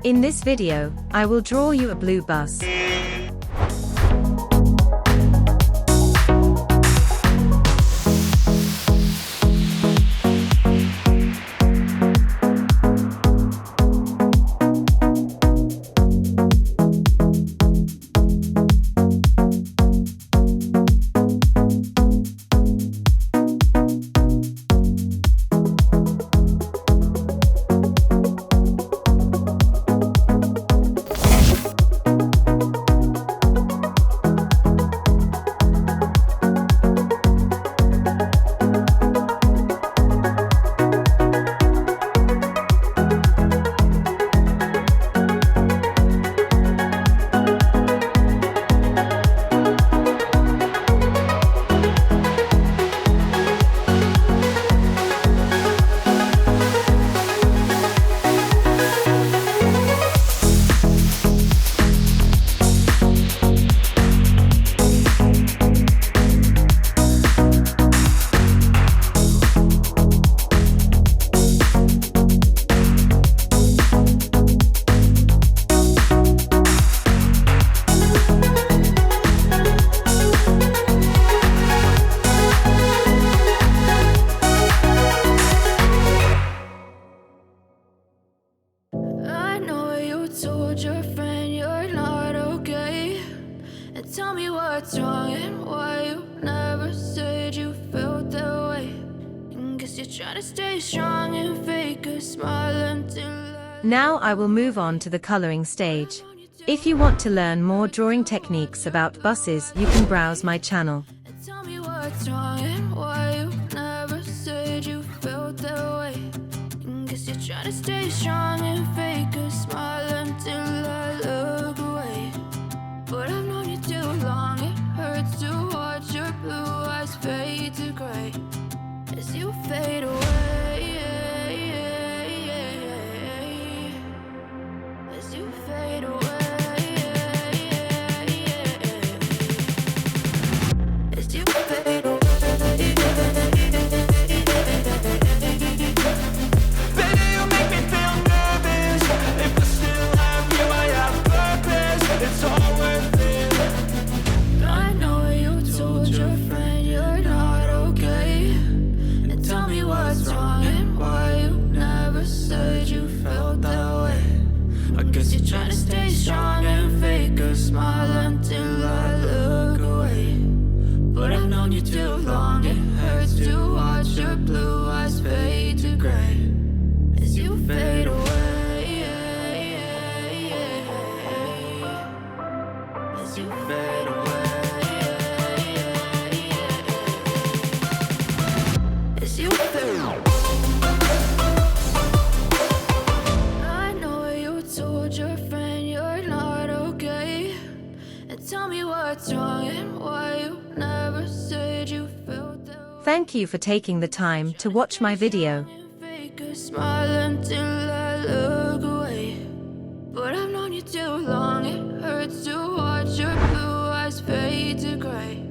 In this video, I will draw you a blue bus. Told your friend you're not okay, and tell me what's wrong and why you never said you felt that way. And guess you're trying to stay strong and fake a smile until Now I will move on to the coloring stage. If you want to learn more drawing techniques about buses, you can browse my channel. and tell me what's wrong and why you never said you felt that way. And guess you're trying to stay strong and fake a smile until I look away. But I've known you too long, it hurts to watch your blue eyes fade to gray as you fade away. As you fade away. As you fade away. Baby, you make me feel nervous. If I still have you, I have purpose. It's all worth it. I know you told your friend you're not okay, and tell me what's wrong and why you never said you felt that way. I guess you're trying to stay strong and fake a smile until I look away. But I've known you too long, it hurts to watch your blue eyes fade to gray as you fade away. As you fade away. As you fade away. I know you told your friend you're not okay, and tell me what's wrong and why you never said you felt that way. Thank you for taking the time to watch my video. Fake a smile until I look away. But I've known you too long, it hurts to watch your blue eyes fade to gray